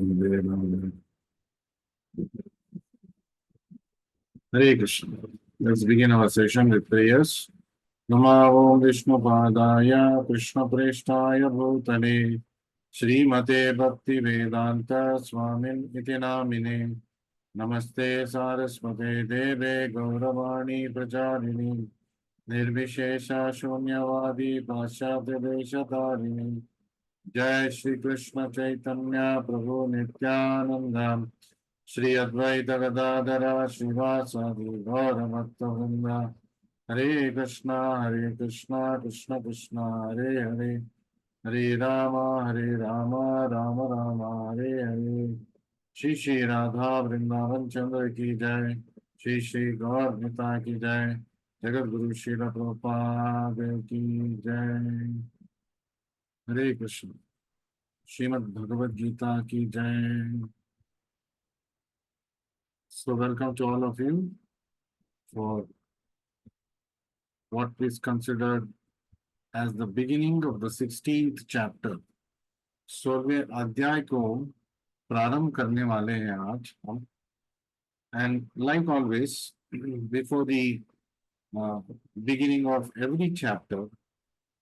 Hare Krishna. Let's begin our session with prayers. Namo Om Vishnupadaya Krishna Preshtaya Bhutale Srimate Bhakti Vedanta Swamin Iti Namine Namaste Saraswate Deve Gauravani Pracharini Nirvishesha Shunyavadi Paschatya Deshatharini जय श्री कृष्ण चैतन्य प्रभु नित्यानंद श्री अद्वैत गदाधर श्रीवासादि गौर भक्तवृंद हरे कृष्णा कृष्ण कृष्ण हरे हरे हरे राम राम राम हरे हरे। श्री श्री राधा वृंदावन चंद्र की जय। श्री श्री गौर पिता की जय। जगत गुरु श्री प्रभुपाद की जय। हरे कृष्ण। श्रीमद् भगवद गीता की जय। So welcome to all of you for what is considered as the beginning of the 16th chapter. 16वें अध्याय को प्रारंभ करने वाले हैं आज हम। And like always, before the beginning of every chapter,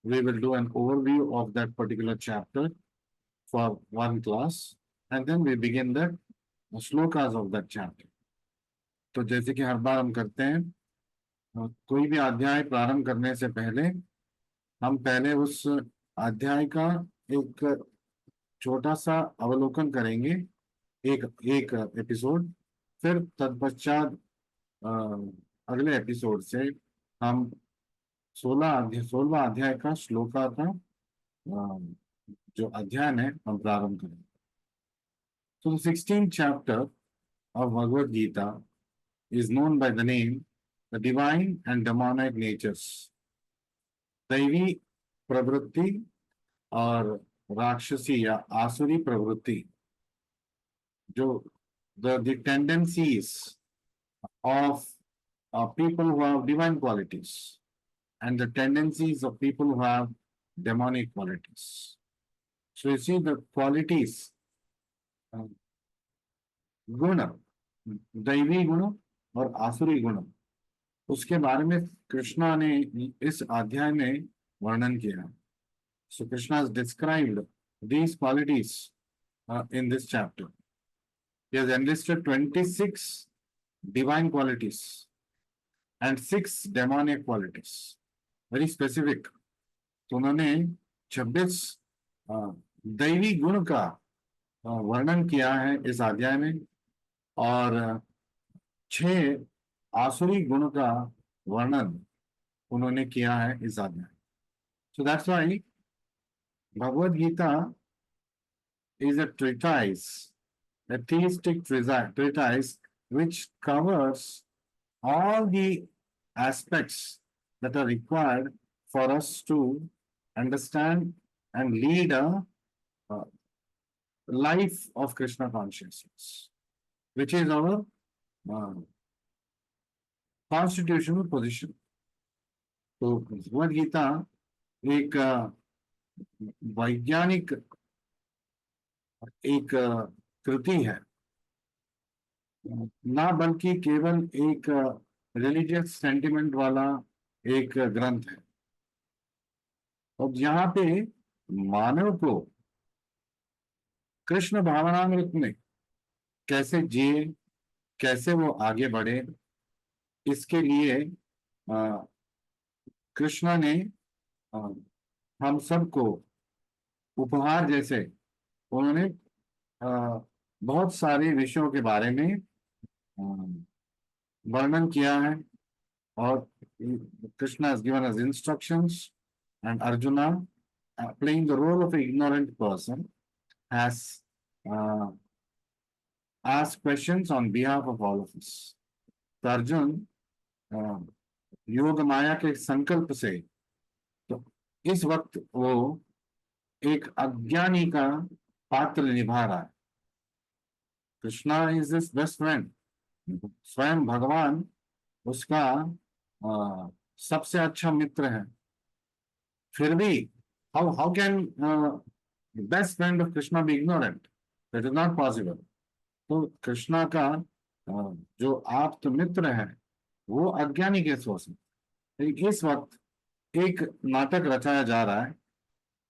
we will do an overview of that particular chapter for one class, and then we begin the shlokas of that chapter. तो जैसे कि हर बार हम करते हैं, कोई भी अध्याय प्रारंभ करने से पहले हम पहले उस अध्याय का एक छोटा सा अवलोकन करेंगे, एक एक एपिसोड। फिर तत्पश्चात अगले एपिसोड से हम 16वां अध्याय का श्लोका का जो अध्ययन है हम प्रारंभ करेंगे। So the 16th chapter of Bhagavad Gita is known by the name the divine and demonic natures, दैवी प्रवृत्ति और राक्षसी या आसुरी प्रवृत्ति, जो the tendencies of people who have divine qualities and the tendencies of people who have demonic qualities. So you see the qualities, गुण, दैवी गुण और आसुरी गुण, उसके बारे में कृष्णा ने इस अध्याय में वर्णन किया। So Krishna has described these qualities in this chapter. He has enlisted 26 divine qualities and 6 demonic qualities. Very specific. तो उन्होंने 26 दैवी गुण का वर्णन किया है इस अध्याय में और 6 आसुरी गुण का वर्णन उन्होंने किया है इस अध्याय। So that's why Bhagavad Gita is a treatise, a theistic treatise which covers all the aspects that are required for us to understand and lead a life of Krishna consciousness, which is our constitutional position. तो भगवद गीता एक वैज्ञानिक एक कृति है, ना बल्कि केवल एक religious sentiment वाला एक ग्रंथ है। और यहाँ पे मानव को कृष्ण भावनामृत में कैसे जिए, कैसे वो आगे बढ़े, इसके लिए कृष्ण ने हम सबको उपहार जैसे उन्होंने बहुत सारे विषयों के बारे में वर्णन किया है। और Krishna has given us instructions, and Arjuna, playing the role of an ignorant person, has asked questions on behalf of all of us. तो अर्जुन योग माया के संकल्प से तो इस वक्त वो एक अज्ञानी का पात्र निभा रहा है। Krishna is his best friend, स्वयं भगवान उसका सबसे अच्छा मित्र है। फिर भी how can best friend of Krishna be ignorant? That is not possible. तो कृष्णा का जो आप्त मित्र है वो अज्ञानी कैसे हो सकता है? इस वक्त एक नाटक रचाया जा रहा है,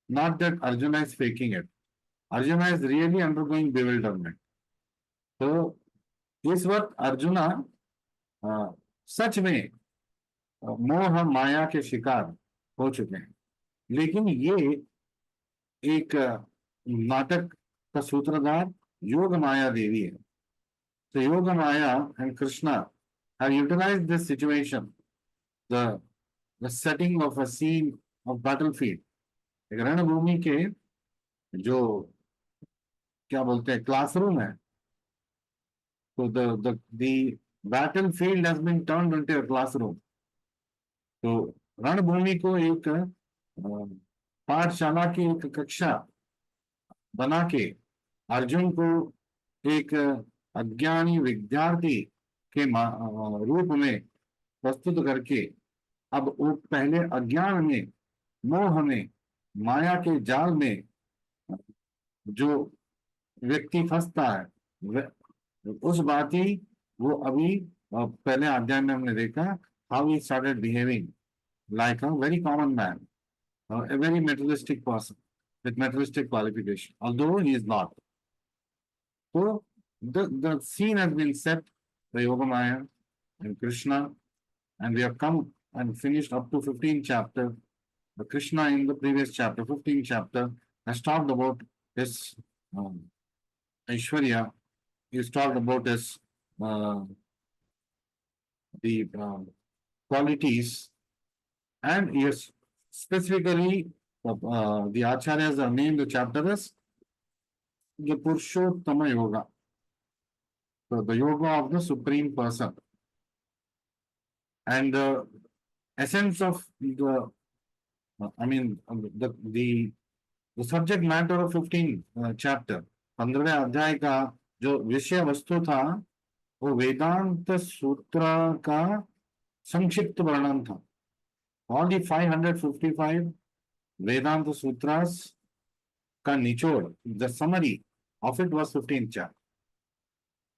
not that Arjun is faking it, Arjun is really undergoing bewilderment. तो इस वक्त अर्जुना सच में मोह माया के शिकार हो चुके हैं, लेकिन ये एक नाटक का सूत्रधार योग माया देवी है। तो Yoga Maya and Krishna have utilized this situation, the setting of a scene of battlefield, एक रणभूमि के जो क्या बोलते हैं क्लासरूम है, तो the battlefield has been turned into a classroom। तो रणभूमि को एक पाठशाला की एक कक्षा बना के अर्जुन को एक अज्ञानी विद्यार्थी के रूप में प्रस्तुत करके अब वो पहले अज्ञान में, मोह में, माया के जाल में जो व्यक्ति फंसता है, उस बात ही वो अभी पहले अध्याय में हमने देखा, how he started behaving like a very common man, a very materialistic person with materialistic qualification, although he is not. So the scene has been set by Yogamaya and Krishna, and we have come and finished up to 15th chapter. The Krishna in the previous chapter, 15th chapter, has talked about his Aishwarya. He's talked about his the qualities, and he has specifically the acharyas are named the chapter as the Purushottama Yoga, so the yoga of the supreme person, and the essence of the the subject matter of 15 chapter, 15वें अध्याय का जो विषय वस्तु था वो वेदांत सूत्र का संक्षिप्त वर्णन था। All the 555 वेदांत सूत्रास का निचोड़, the summary of it was 15th chapter।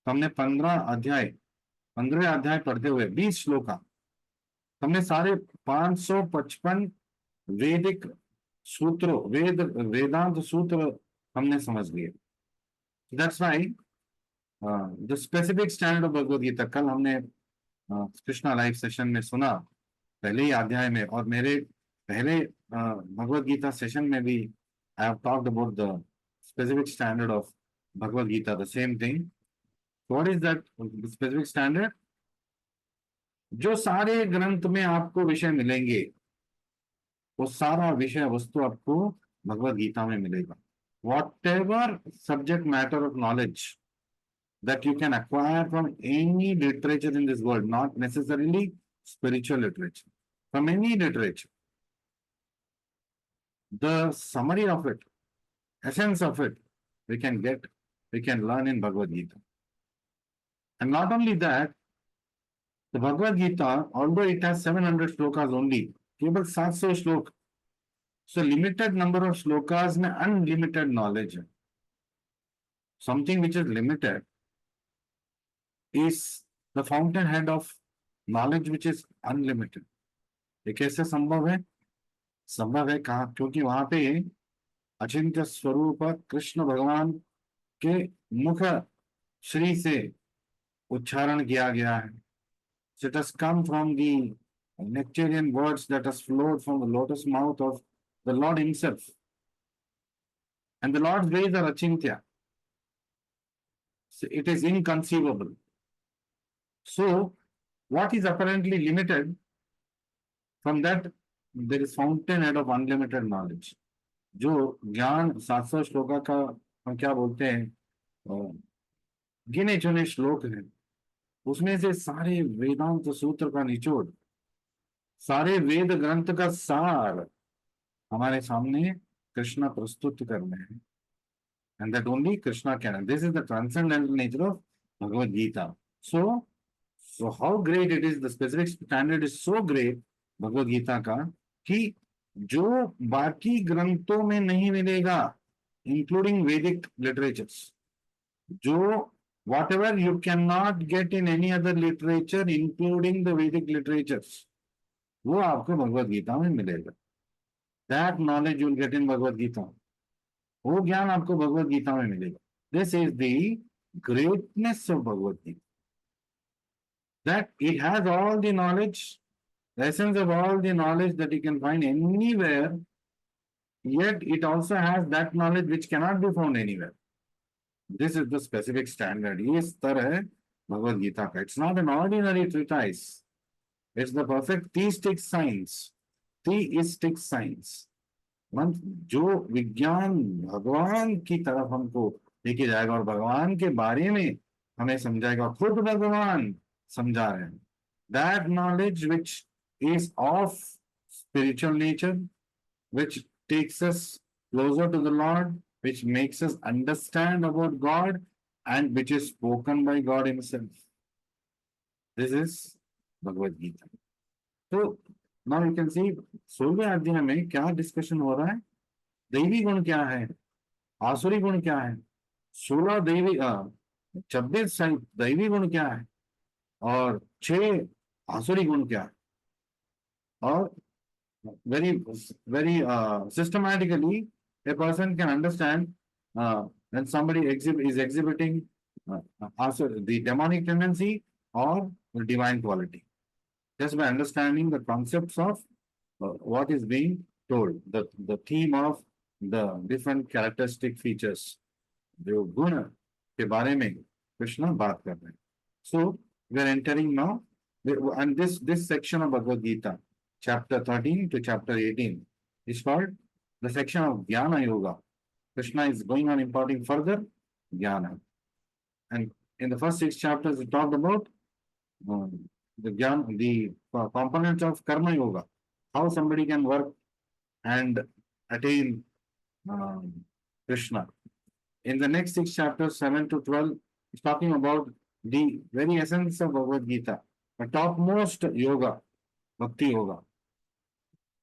हमने 15वें अध्याय पढ़ते हुए 20 श्लोका हमने सारे 555 वैदिक सूत्रों, वेदांत सूत्र हमने समझ लिए। That's why the specific standard of Bhagavad Gita कल हमने कृष्णा लाइव सेशन में सुना पहले ही अध्याय में, और मेरे पहले भगवद गीता सेशन में भी I have talked about the specific standard of Bhagavad Gita, the same thing. What is that specific standard? जो सारे ग्रंथ में आपको विषय मिलेंगे वो सारा विषय वस्तु आपको भगवद गीता में मिलेगा। Whatever subject matter of knowledge that you can acquire from any literature in this world, not necessarily spiritual literature, from any literature, the summary of it, essence of it, we can learn in Bhagavad Gita. And not only that, the Bhagavad Gita, although it has 700 shlokas only, केवल 700 श्लोक, so limited number of shlokas में unlimited knowledge है। Something which is limited is the fountainhead of knowledge which is unlimited। ये कैसे संभव है? संभव है कहा, क्योंकि वहां पे अचिंत्य स्वरूप कृष्ण भगवान के मुख श्री से उच्चारण किया गया है। So it has come from the nectarian words that has flowed from the lotus mouth of the Lord himself. And the Lord's ways are achintya. So it is inconceivable. So what is apparently limited, from that there is fountainhead of unlimited knowledge। जो ज्ञान 700 श्लोका का हम क्या बोलते हैं गिने चुने श्लोक हैं, उसमें से सारे वेदांत सूत्र का निचोड़, सारे वेद ग्रंथ का सार हमारे सामने कृष्णा प्रस्तुत कर रहे हैं। And that only Krishna can. This is the transcendental nature of Bhagavad Gita. So how great it is, the specific standard is so great Bhagavad Gita का, कि जो बाकी ग्रंथों में नहीं मिलेगा, इंक्लूडिंग वैदिक लिटरेचर्स, जो whatever you cannot get in any other literature, including the Vedic literatures, वो आपको भगवत गीता में मिलेगा. That knowledge you will get in Bhagavad Gita. वो ज्ञान आपको भगवत गीता में मिलेगा. This is the greatness of Bhagavad Gita. That it has all the knowledge, the essence of all the knowledge that you can find anywhere, yet it also has that knowledge which cannot be found anywhere. This is the specific standard. ये स्तर है भगवत गीता का. It's not an ordinary treatise. It's the perfect theistic science. Theistic science. जो विज्ञान भगवान की तरफ हमको लेके जाएगा और भगवान के बारे में हमें समझाएगा, खुद भगवान समझा रहे हैं. That knowledge which is of spiritual nature, which takes us closer to the Lord, which makes us understand about God, and which is spoken by God Himself. This is Bhagavad Gita. So now you can see 16वें अध्याय में क्या discussion हो रहा है. दैवी गुण क्या है, आसुरी गुण क्या है, 16 दैवी 26 दैवी गुण क्या है और 6 आसुरी गुण क्या है. और very systematically a person can understand when somebody is exhibiting the demonic tendency or the divine quality, just by understanding the concepts of what is being told, the theme of the different characteristic features, जो गुण के बारे में कृष्ण बात कर रहे हैं. So we are entering now, and this section of Bhagavad Gita, chapter 13 to chapter 18, is called the section of Jnana Yoga. Krishna is going on imparting further Jnana. And in the first 6 chapters, he talked about the components of Karma Yoga, how somebody can work and attain Krishna. In the next 6 chapters, 7 to 12, he's talking about the very essence of Bhagavad Gita, the topmost yoga, Bhakti Yoga.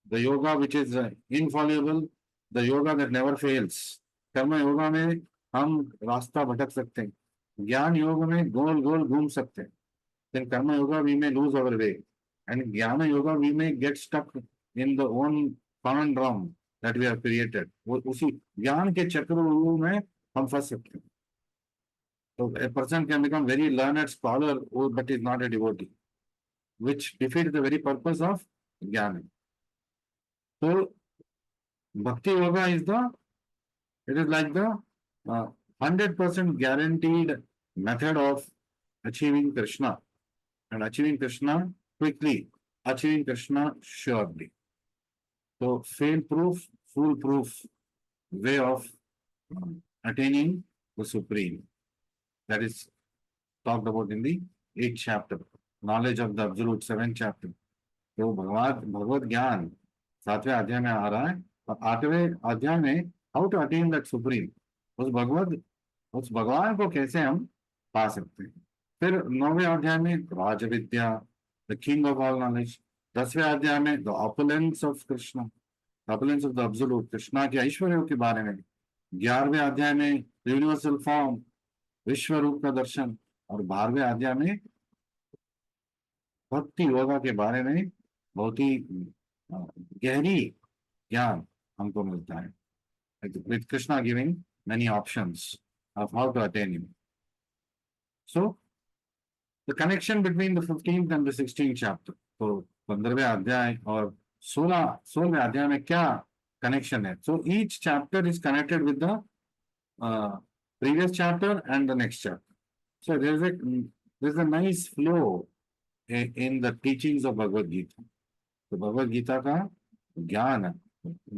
The yoga which is infallible, the yoga that never fails. कर्म योगा में हम रास्ता भटक सकते हैं, ज्ञान योग में गोल गोल घूम सकते हैं. Then karma yoga we may lose our way, and jnana yoga we may get stuck in the own conundrum that we have created. वो उसी ज्ञान के चक्रव्यूह में हम फंस सकते हैं. So a person can become very learned scholar but is not a devotee, which defeats the very purpose of jnana. So bhakti yoga is like the 100% guaranteed method of achieving Krishna, and achieving Krishna quickly, achieving Krishna surely. So fail-proof, fool-proof way of attaining the Supreme. That is talked about in the 8th chapter. Knowledge of the Absolute, 7th chapter. तो भगवत ज्ञान 7वें अध्याय में आ रहा है, और 8वें अध्याय में how to attain that supreme, उस भगवान को कैसे हम पा सकते हैं. फिर 9वें अध्याय में Raj Vidya, the king of all knowledge. 10वें अध्याय में the opulence of Krishna, opulence of the absolute, Krishna के ऐश्वर्यों के बारे में. 11वें अध्याय में यूनिवर्सल फॉर्म, विश्व रूप का दर्शन. और 12वें अध्याय में भक्ति योगा के बारे में बहुत ही गहरी ज्ञान हमको मिलता है, with Krishna giving many options of how to attain him. So the connection between the 15th and the 16th chapter, तो 15वें अध्याय और 16वें अध्याय में क्या connection है. So each chapter is connected with the previous chapter and the next chapter. So there's a nice flow in the teachings of Bhagavad Gita. तो भगवद गीता का ज्ञान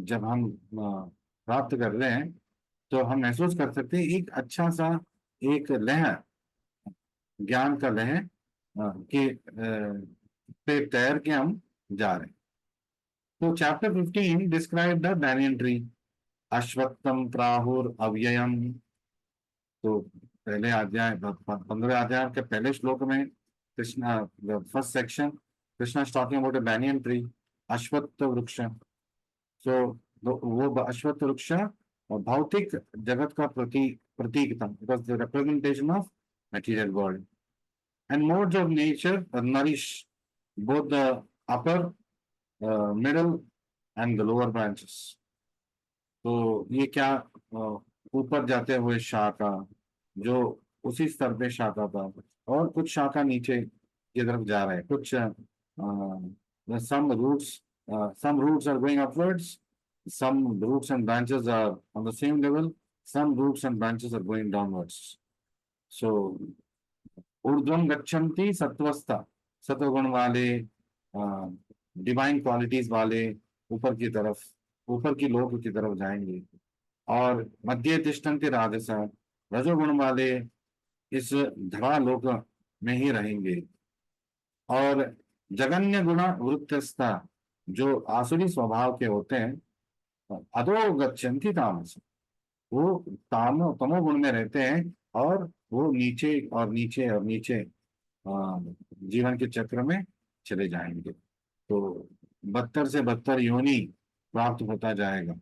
जब हम प्राप्त कर रहे हैं तो हम महसूस कर सकते हैं एक अच्छा सा एक लहर, ज्ञान का लहर के पे तैर के हम जा रहे हैं. तो chapter 15 describe the banyan tree, अश्वत्थम प्राहुर अव्ययम. तो पहले अध्याय 15वें अध्याय के पहले श्लोक में Krishna, first section, Krishna is talking about a banyan tree, अश्वत्थ वृक्ष. सो वो अश्वत्थ वृक्ष भौतिक जगत का प्रतीक प्रतीक था, it was the representation of material world. And modes of nature nourish both the upper, middle and the lower branches. तो ये क्या, ऊपर जाते हुए शाखा जो उसी स्तर पे शाखा था, और कुछ शाखा नीचे की तरफ जा रहे हैं, कुछ some roots are going upwards, some roots and branches are on the same level, some roots and branches are going downwards. So ऊर्ध्वं गच्छन्ति सत्वस्था, सत्वगुण वाले, डिवाइन क्वालिटीज वाले ऊपर की तरफ, ऊपर की लोक की तरफ जाएंगे, और मध्य तिष्ठन्ति राजसा, रजोगुण वाले इस धरा लोक में ही रहेंगे, और जगन्य गुण वृत्तस्था जो आसुरी स्वभाव के होते हैं, अधो गच्छन्ति तामस, वो तमोगुण में रहते हैं, और वो नीचे और नीचे और नीचे जीवन के चक्र में चले जाएंगे। तो बदतर से बदतर योनि प्राप्त होता जाएगा।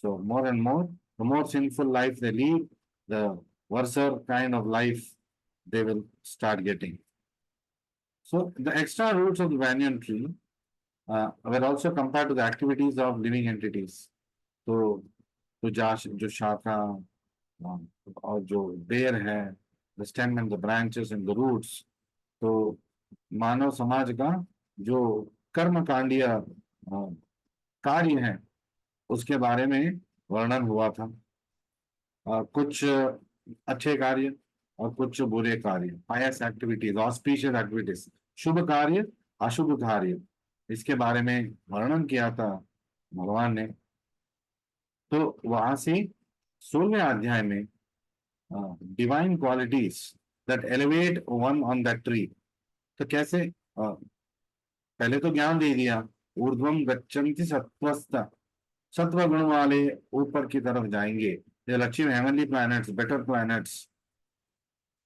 So more and more, the more sinful life they lead, the worser kind of life they will start getting. So the extra roots of the banyan tree were also compared to the activities of living entities. तो जो शाखा और जो बेर है, the stem and the branches and the roots, तो मानव समाज का जो कर्मकांडीय कार्य है उसके बारे में वर्णन हुआ था। कुछ अच्छे कार्य और कुछ बुरे कार्य, पायस एक्टिविटीज, ऑस्पिशियस एक्टिविटीज, शुभ कार्य अशुभ कार्य, इसके बारे में वर्णन किया था भगवान ने। तो वहां से 16वें अध्याय में divine qualities that elevate one on that tree, तो कैसे, पहले तो ज्ञान दे दिया, ऊर्ध्वम गच्छन्ति सत्वस्थ, सत्व गुण वाले ऊपर की तरफ जाएंगे, they'll achieve heavenly planets, better planets.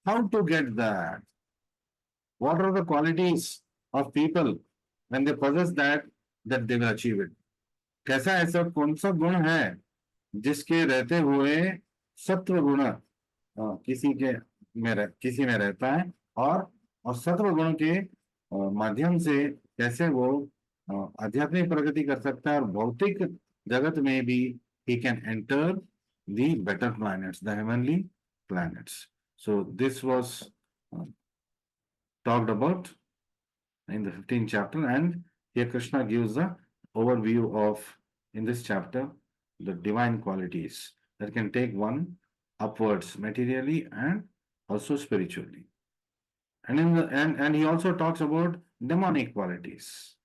How to get that? What are the qualities of people when they possess that they will achieve it? कैसा ऐसा कौन सा गुण है जिसके रहते हुए सत्व गुण किसी में रहता है, और सत्व गुण के माध्यम से कैसे वो आध्यात्मिक प्रगति कर सकता है, और भौतिक जगत में भी he can enter the better planets, the heavenly planets. So this was talked about in the 15th chapter, and here Krishna gives the overview of, in this chapter, the divine qualities that can take one upwards materially and also spiritually. And in the and he also talks about demonic qualities.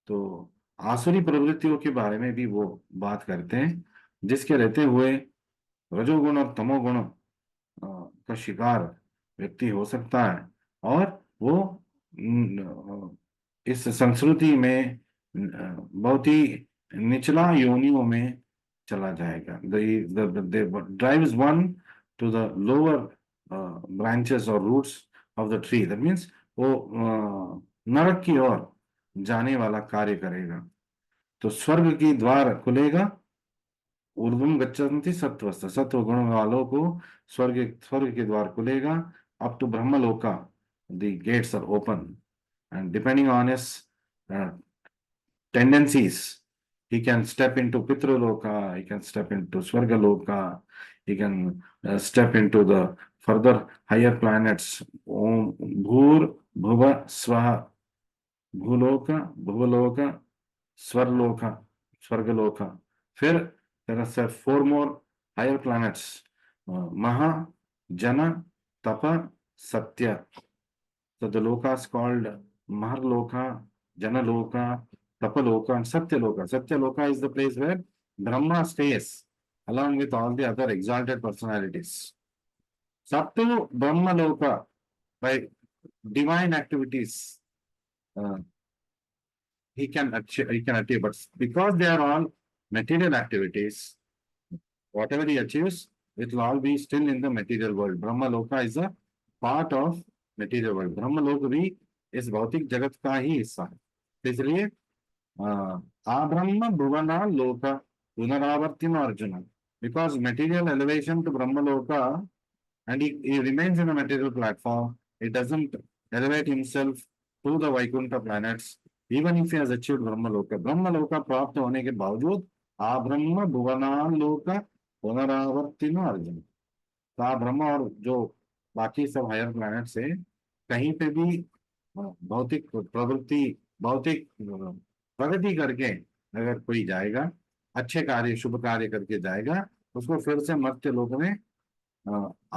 तो आसुरी प्रवृत्तियों के बारे में भी वो बात करते हैं, जिसके रहते हुए रजोगुण और तमोगुण का शिकार व्यक्ति हो सकता है, और वो इस संस्कृति में बहुत ही निचला योनियों में चला जाएगा। Drives one to the lower branches और roots of the tree, that means वो नरक की ओर जाने वाला कार्य करेगा। तो स्वर्ग की द्वार खुलेगा, ऊर्ध्वं गच्छन्ति सत्वस्थ, सत्व गुण वालों को स्वर्ग के द्वार खुलेगा, up to Brahmaloka the gates are open, and depending on his tendencies, he can step into Pitraloka, he can step into Swargaloka, he can step into the further higher planets. Om Bhur Bhuva Swaha, Bhuloka, Bhuvaloka, Swarloka, Swargaloka. फिर there are 4 more higher planets, Maha, Jana, Tapa, Satya. So the lokas called Maharloka, Janaloka, Tapaloka, and Satyaloka. Satyaloka is the place where Brahma stays along with all the other exalted personalities. So up to Brahmaloka, by divine activities, he can achieve, but because they are all material activities, whatever he achieves, it will all be still in the material world. Brahmaloka is a part of material world. ब्रह्मलोक भी इस भौतिक जगत का ही हिस्सा है। इसलिए आब्रह्म भुवना लोक पुनरावर्तिन Arjun, because material elevation to Brahmaloka, and he remains in a material platform. He doesn't elevate himself to the Vaikuntha planets, even if he has achieved Brahmaloka. Brahmaloka प्राप्त होने के बावजूद आब्रह्म भुवनालोक पुनरावर्तिनो अर्जुन। तो ब्रह्म और जो बाकी सब हायर प्लैनेट से कहीं पे भी भौतिक प्रवृत्ति, भौतिक प्रगति करके अगर कोई जाएगा, अच्छे कार्य शुभ कार्य करके जाएगा, उसको फिर से मर्त्य लोक में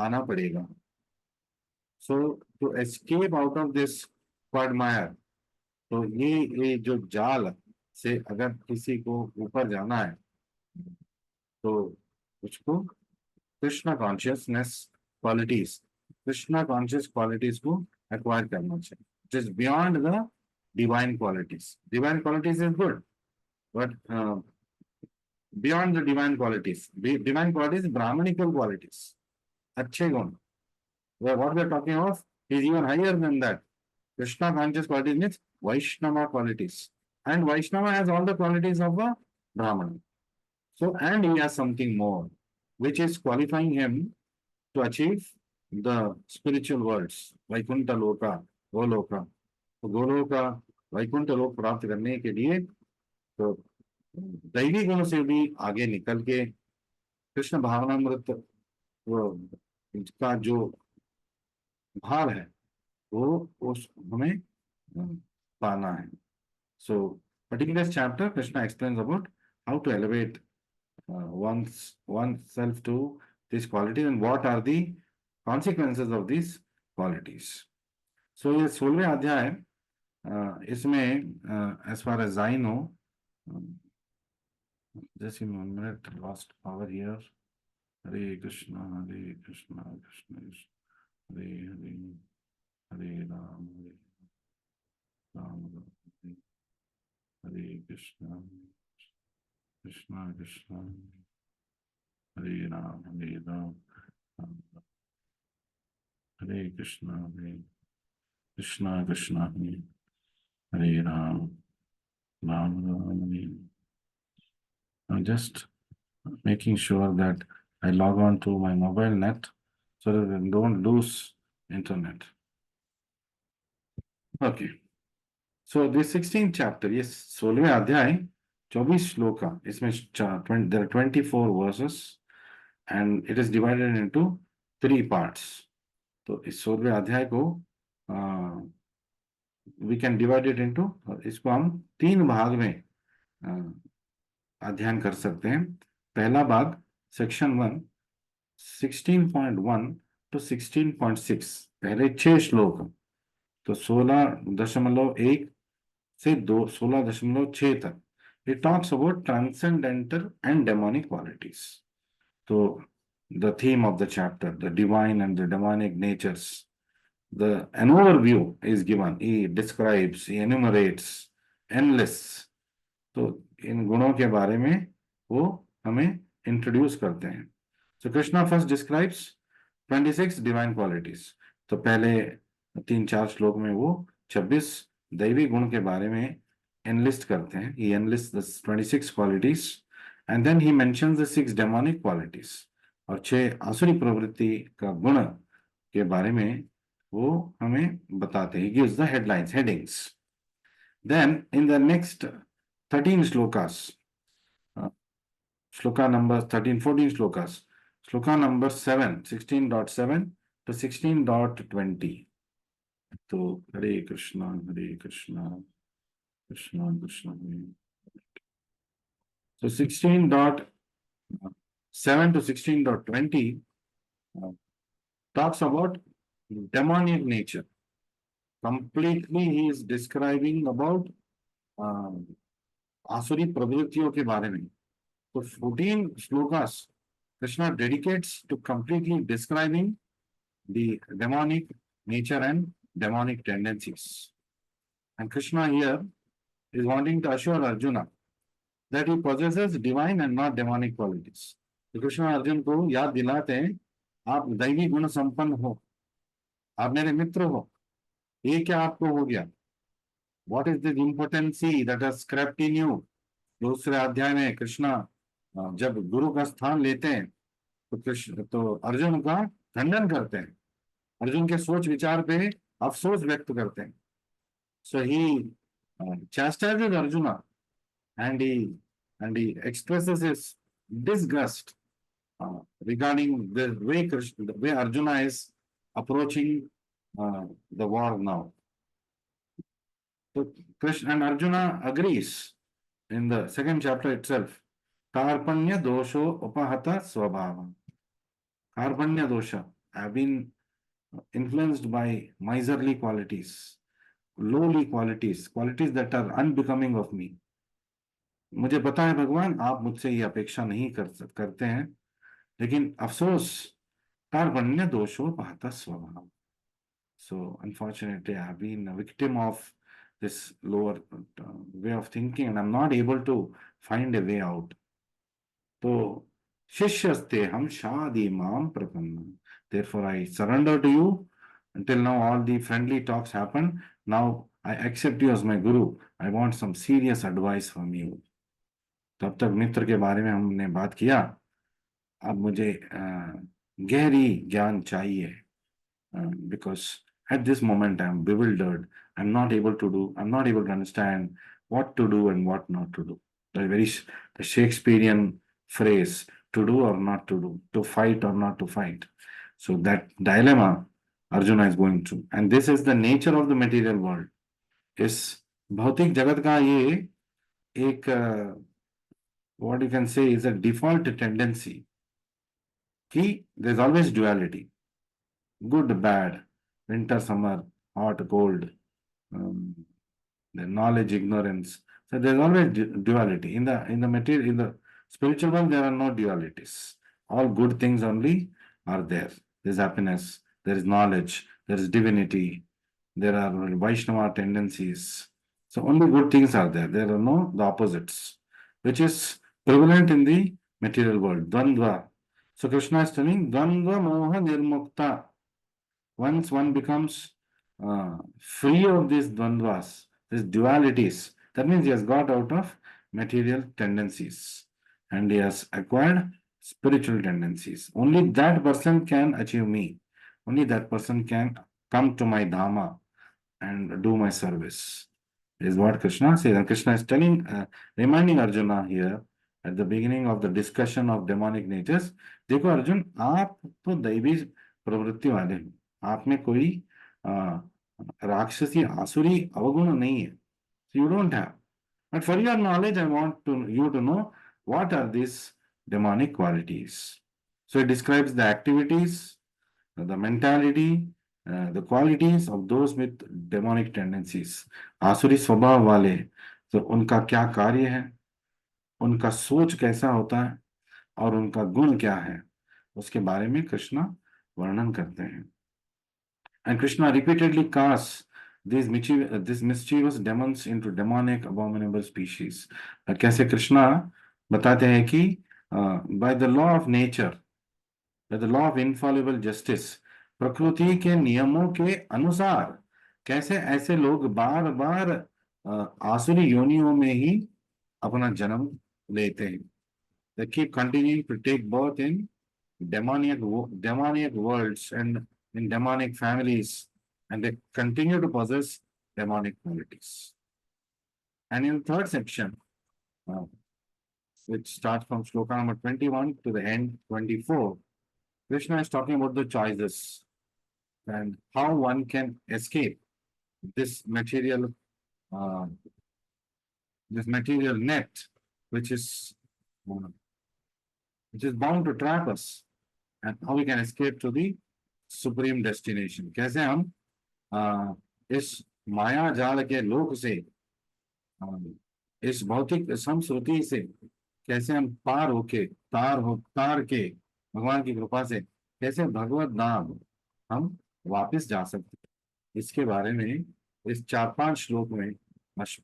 आना पड़ेगा। So to escape out of this quagmire, तो ये जो जाल से अगर किसी को ऊपर जाना है तो उसको Krishna consciousness qualities, Krishna conscious qualities को एक्वायर करना चाहिए, it is beyond the divine qualities. Divine qualities is good, but beyond the divine qualities Brahmanical qualities, अच्छे गुण, what we are talking of is even higher than that. Krishna conscious qualities means Vaishnava qualities, and Vaishnava has all the qualities of a Brahmana. So, and he has something more, which is qualifying him to achieve the spiritual worlds, Vaikuntha Loka, Goloka. तो गोलोका वैकुंठ लोक प्राप्त करने के लिए तो दैवी गुण से भी आगे निकल के कृष्ण भावनामृत का जो भाव है वो उस हमें पाना है। So particular chapter Krishna explains about how to elevate oneself to these qualities and what are the consequences of these qualities. So ये 16वें अध्याय, इसमें as far as I know, just a minute, lost power here. Hare Krishna, Krishna Krishna, Hare Hare, Hare Ram, Ram Ram, Hare Krishna, Krishna Krishna, Hare Ram, Hare Ram, Hare Krishna, Krishna Krishna, Hare Ram, Ram Ram. I'm just making sure that I log on to my mobile net so that I don't lose internet. Okay. So this 16th chapter, yes, 16वें अध्याय 24 श्लोक का, इसमें there are 24 verses and it is divided into 3 parts. तो इस 16वें अध्याय को we can divide it into, इसको हम 3 भाग में अध्ययन कर सकते हैं। पहला भाग सेक्शन 1 16.1 to 16.6, पहले 6 श्लोक, तो 16.1 से 16.6 तक it talks about transcendental and demonic qualities. So the theme of the chapter, the divine and the demonic natures, an overview is given. He describes, he enumerates, enlists. तो इन गुणों के बारे में वो हमें इंट्रोड्यूस करते हैं। So Krishna first describes 26 divine qualities. तो पहले 3-4 श्लोक में वो 26 दैवी गुण के बारे में enlist करते हैं। He enlists the 26 qualities and then he mentions the 6 demonic qualities, और 6 आसुरी प्रवृत्ति का गुण के बारे में वो हमें बताते हैं। He gives the headings. Then in the next 13 shlokas, shloka number 13-14 shlokas, shloka number 7, 16.7 to 16.20. So Hare Krishna, Krishna Krishna. So 16.7 to 16.20 talks about demonic nature. Completely he is describing about आसुरी प्रवृत्तियों के बारे में। तो 14 shlokas Krishna dedicates to completely describing the demonic nature and demonic tendencies. And Krishna here is wanting to assure Arjuna that he possesses divine and not demonic qualities. तो कृष्ण अर्जुन को याद दिलाते हैं, आप दैवी गुण संपन्न हो, आप मेरे मित्र हो, ये क्या आपको हो गया? What is this impotency that has crept in you? दूसरे अध्याय में कृष्णा जब गुरु का स्थान लेते हैं तो कृष्ण तो अर्जुन का खंडन करते हैं, अर्जुन के सोच विचार पे अफसोस व्यक्त करते हैं. सो ही chastises Arjuna, and he expresses his disgust regarding the way Arjuna is approaching the war now. So Krishna and Arjuna agrees in the second chapter itself. Karpanya dosho upahata swabhava. Karpanya dosha. I've been influenced by miserly qualities, lowly qualities, qualities that are unbecoming of me. मुझे पता है भगवान आप मुझसे ये अपेक्षा नहीं करते हैं, लेकिन अफसोस कार्पण्य दोषो पाहता स्वभाव. So unfortunately, I have been a victim of this lower way of thinking, and I'm not able to find a way out. So शिष्यस्ते हम शादी माम प्रपन्न. Therefore, I surrender to you. Until now, all the friendly talks happen. Now, I accept you as my guru. I want some serious advice from you. तब तक मित्र के बारे में हमने बात किया. अब मुझे गहरी ज्ञान चाहिए, because at this moment I'm bewildered. I'm not able to understand what to do and what not to do. The Shakespearean phrase, to do or not to do, to fight or not to fight. So that dilemma Arjuna is going through. And this is the nature of the material world. इस भौतिक जगत का ये एक what you can say is a default tendency कि there's always duality, good, bad, winter, summer, hot, cold, um, the knowledge, ignorance. So there's always duality in the material, in the spiritual world. There are no dualities. All good things only are there. There's happiness. There is knowledge. There is divinity. There are Vaishnava tendencies. So only good things are there. There are no the opposites, which is prevalent in the material world. Dvandva. So Krishna is telling Dvandva Moha Nirmukta. Once one becomes free of these dvandvas, these dualities, that means he has got out of material tendencies and he has acquired spiritual tendencies. Only that person can achieve me. Only that person can come to my Dhamma and do my service, is what Krishna says. And Krishna is telling, reminding Arjuna here at the beginning of the discussion of demonic natures, देखो अर्जुन, आप तो दैवी प्रवृत्ति वाले हो, आप में कोई राक्षसी आसुरी अवगुण नहीं है. You don't have. But for your knowledge, I want you to know what are these demonic qualities. So it describes the activities, the mentality, the qualities of those with demonic tendencies. आसुरी स्वभाव वाले, तो उनका क्या कार्य है, उनका सोच कैसा होता है और उनका गुण क्या है, उसके बारे में कृष्णा वर्णन करते हैं. And Krishna repeatedly casts these mischievous demons into demonic abominable species. कैसे कृष्णा बताते हैं कि by the law of nature, by the law of infallible justice, प्रकृति के नियमों के अनुसार कैसे ऐसे लोग बार बार आसुरी योनियों में ही अपना जन्म लेते हैं. They keep continuing to take birth in demonic worlds and in demonic families, and they continue to possess demonic qualities. And in the third section, which starts from shloka number 21 to the end 24, Krishna is talking about the choices and how one can escape this material net, which is bound to trap us, and how we can escape to the supreme destination. कैसे हम इस माया जाल के लोक से, इस भौतिक संस्कृति से कैसे हम पार होके तार के भगवान की कृपा से कैसे भगवत धाम हम वापस जा सकते हैं, इसके बारे में इस 4-5 श्लोक में,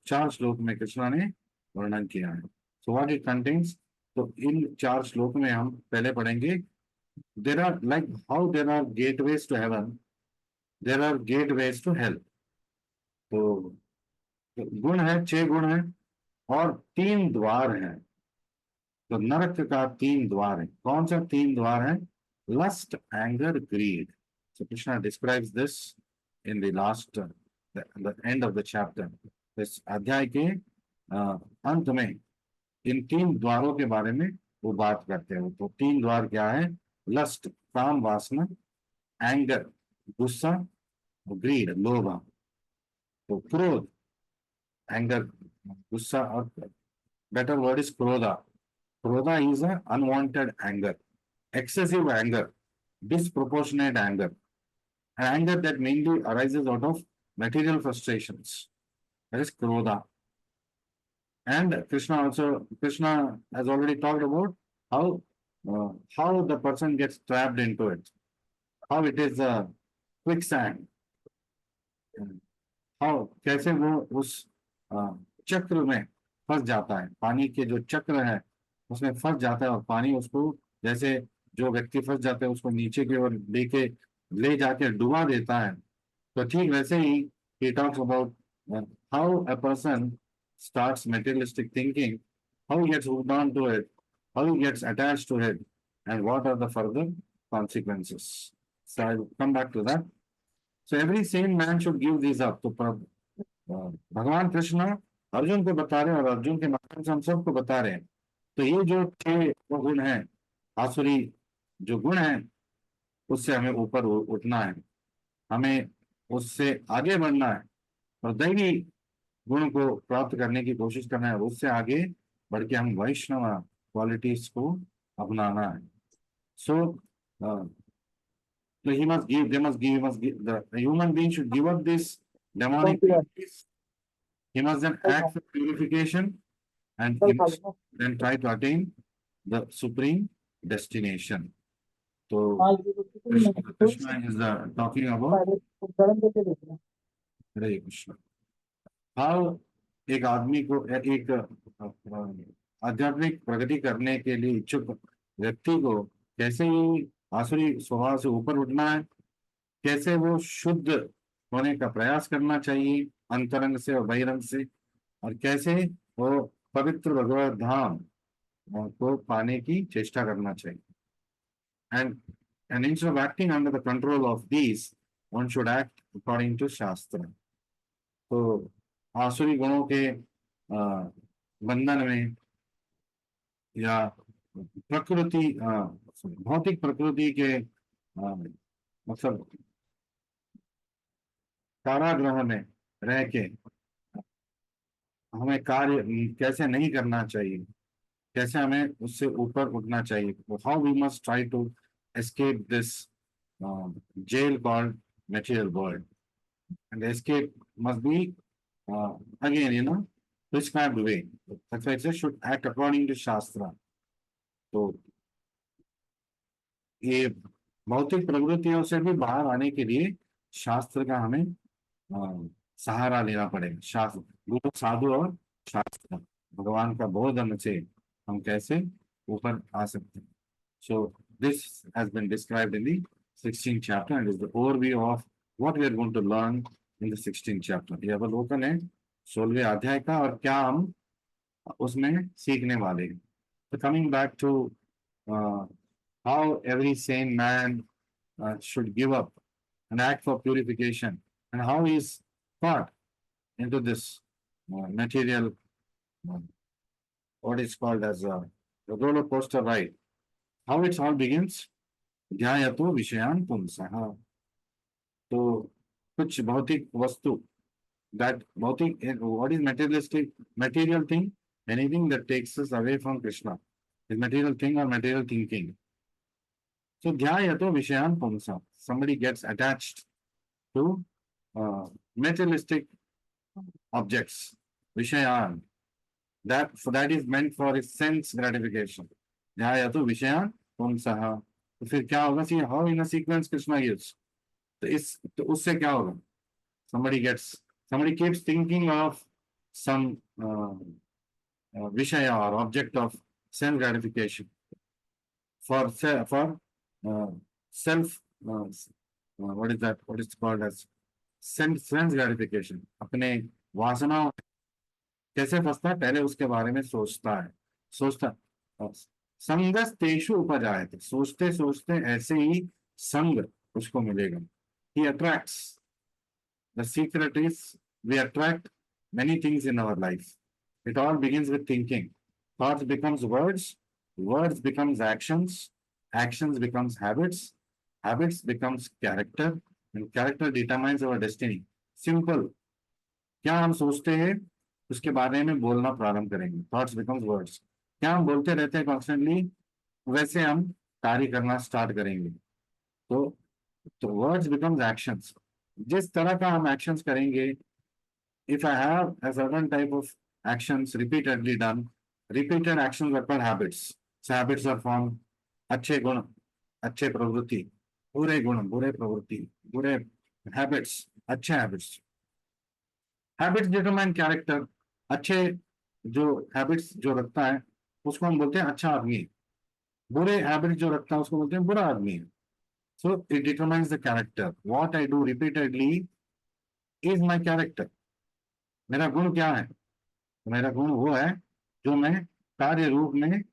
4 श्लोक में कृष्णा ने वर्णन किया है. सो व्हाट इट कंटेन्स, तो इन 4 श्लोक में हम पहले पढ़ेंगे. There are, like how there are gateways to heaven, there are gateways to hell. तो गुण है, 6 गुण है और 3 द्वार हैं. तो नरक का 3 द्वार है। कौन सा 3 द्वार है? Lust, anger, greed. So Krishna describes this in the last the end of the chapter. इस अध्याय के अंत में इन 3 द्वारों के बारे में वो बात करते हैं। तो 3 द्वार क्या है? लस्ट, काम वासना, एंगर, गुस्सा, ग्रीड, लोभ। तो क्रोध, एंगर, गुस्सा, और better word is krodha. Krodha is a unwanted anger, excessive anger, disproportionate anger, an anger that mainly arises out of material frustrations. That is krodha. And Krishna has already talked about how the person gets trapped into it, how it is a quicksand, how कैसे वो उस चक्र में फंस जाता है, पानी के जो चक्र है उसमें फंस जाता है, और पानी उसको, जैसे जो व्यक्ति फंस जाता है उसको नीचे की ओर ले जाके डुबा देता है। तो ठीक वैसे ही he talks about how a person starts materialistic thinking, how he gets hooked on to it, how he gets attached to it, and what are the further consequences. So I'll come back to that. So every sane man should give these up. तो भगवान कृष्ण अर्जुन को बता रहे हैं, और अर्जुन के माध्यम से हम सबको बता रहे हैं। तो ये जो 6 गुण है, आसुरी जो गुण है, उससे हमें ऊपर उठना है, हमें उससे आगे बढ़ना है, और दैवी गुण को प्राप्त करने की कोशिश करना है, और उससे आगे बढ़ के हम वैष्णव क्वालिटीज को अपनाना है। सो he must give, he must give, the human being should give up this demonic qualities. He must then act for purification, and he must then try to attain the supreme destination. So Krishna is talking about Hare Krishna. How एक आदमी को, एक आध्यात्मिक प्रगति करने के लिए इच्छुक व्यक्ति को कैसे ही आसुरी स्वभाव से ऊपर उठना है, कैसे वो शुद्ध होने का प्रयास करना चाहिए अंतरंग से और बहिरंग से, और कैसे वो पवित्र भगवत धाम को पाने की चेष्टा करना चाहिए। And instead of acting under the control of these, one should act according to शास्त्र। तो आसुरी गुणों के बंधन में, या प्रकृति भौतिक प्रकृति के मतलब कारागृह में रह के हमें कार्य कैसे नहीं करना चाहिए, कैसे हमें उससे ऊपर उठना चाहिए। How we must try to escape this jail called material world, and the escape must be again prescribed way. That's why it says should act according to shastra. तो ये भौतिक प्रवृत्तियों से भी बाहर आने के लिए शास्त्र का हमें सहारा लेना पड़ेगा। शास्त्र, गुरु, साधु और शास्त्र, भगवान का बोधन से हम कैसे ऊपर आ सकते हैं। So this has been described in the 16th chapter, and is the overview of what we are going to learn in the 16th chapter. ये अवलोकन है 16वें अध्याय का, और क्या हम उसमें सीखने वाले हैं। So coming back to how every sane man should give up and act for purification, and how he is caught into this material, what is called as a roller coaster ride. How it all begins, ध्यायतो विषयान पुंसः। तो कुछ भौतिक वस्तु, that भौतिक, what is materialistic, material thing, anything that takes us away from Krishna is material thing or material thinking. So ध्यायतो विषयान पुंसः, somebody gets attached to materialistic objects, vishayan, that is meant for his sense gratification. ध्यायतो विषयान पुंसः। तो फिर क्या होगा? See how in a sequence Krishna gives. तो उससे क्या होगा? somebody keeps thinking of some vishaya or object of self gratification for self what is that, what is called as sense gratification। अपने वासनाओं कैसे फंसता है? पहले उसके बारे में सोचता है, संगस तेषु उपजायते, सोचते सोचते ऐसे ही संग उसको मिलेगा. He attracts. The secret is we attract many things in our life. It all begins with thinking. Thoughts becomes words, words becomes actions, actions becomes habits, habits becomes character, and character determines our destiny. Simple. क्या हम सोचते हैं उसके बारे में बोलना प्रारंभ करेंगे. Thoughts becomes words. क्या हम बोलते रहते हैं कॉन्स्टेंटली, वैसे हम कार्य करना स्टार्ट करेंगे. तो वर्ड्स बिकम्स एक्शंस. जिस तरह का हम एक्शंस करेंगे, if I have a certain type of actions repeatedly done, repeated actions are called habits. So habits are formed. अच्छे गुण, अच्छे प्रवृत्ति, बुरे गुण, बुरे प्रवृत्ति, बुरे हैबिट्स, अच्छे हैबिट्स. Habits determine character. अच्छे जो हैबिट्स जो रखता है उसको हम बोलते हैं अच्छा आदमी. बुरे हैबिट्स जो रखता है उसको बोलते हैं बुरा आदमी. So it determines the character. What I do repeatedly is my character. मेरा गुण क्या है? मेरा गुण वो है जो मैं कार्य रूप में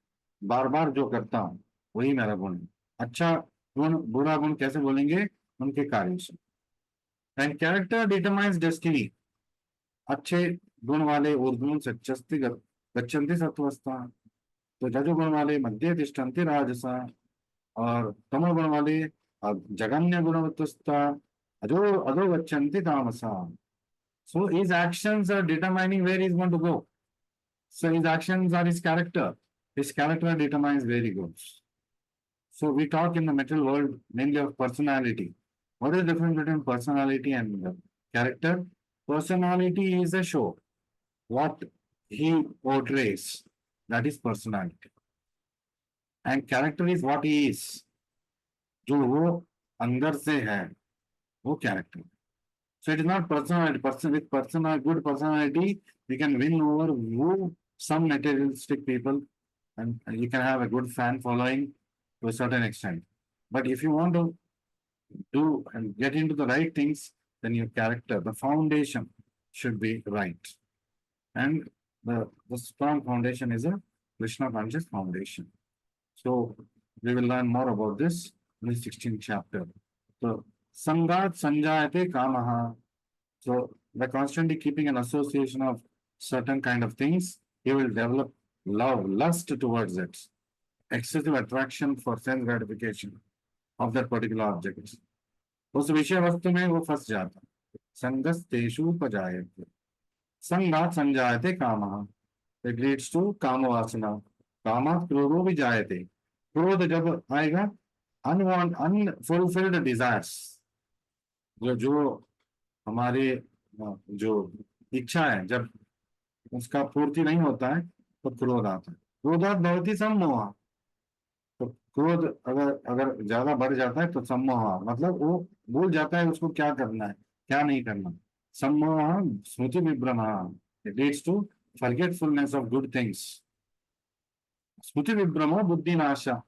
बार बार जो करता हूं, वही मेरा गुण है. अच्छा गुण, बुरा गुण कैसे बोलेंगे? उनके कार्य से. And character determines destiny. अच्छे गुण वाले ऊर्ध्वं सच्चस्ति गच्छन्ति सत्वस्ता. तो रजोगुण वाले मध्ये तिष्ठन्ति राजसा, और तमोगुण वाले जघन्य गुणवत्तस्ता अधो अधो गच्छन्ति तामसा. So his actions are determining where he's going to go. So his actions are his character. His character determines where he goes. So we talk in the material world mainly of personality. What is the difference between personality and character? Personality is a show. What he portrays, that is personality. And character is what he is. जो वो अंदर से है, वो character. So it is not personality. With good personality, we can win over some materialistic people, and you can have a good fan following to a certain extent. But if you want to do and get into the right things, then your character, the foundation should be right. And the strong foundation is a Krishna conscious foundation. So we will learn more about this in the 16th chapter. So Sangat Sanjayate Kamaha. So by constantly keeping an association of certain kind of things, he will develop love, lust towards it, excessive attraction for sense gratification of that particular object. उस विषय वस्तु में वो फंस जाता. संगस्तेषु उपजायते, संगात् संजायते कामः. It leads to काम वासना. कामात् क्रोधो विजायते. क्रोध जब आएगा, unfulfilled desires, जो हमारे जो इच्छा है, जब उसका पूर्ति नहीं होता है तो क्रोध आता है. क्रोधात् भवति सम्मोहः. तो क्रोध अगर अगर ज्यादा बढ़ जाता है तो सम्मोह, मतलब वो भूल जाता है उसको क्या करना है, क्या नहीं करना. सम्मोह स्मृति विभ्रम. It leads to forgetfulness of good things. स्मृति विभ्रमो बुद्धि नाशा.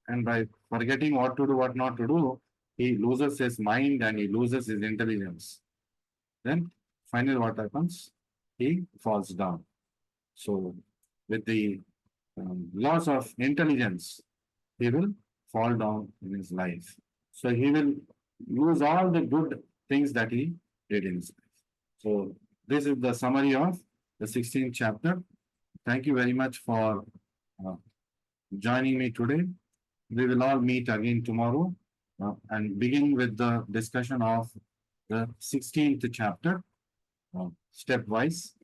And by forgetting what to do, what not to do, he loses his mind and he loses his intelligence. Then finally what happens? He falls down. So with the loss of intelligence, he will fall down in his life. So he will lose all the good things that he did in his life. So this is the summary of the 16th chapter. Thank you very much for joining me today. We will all meet again tomorrow and begin with the discussion of the 16th chapter stepwise.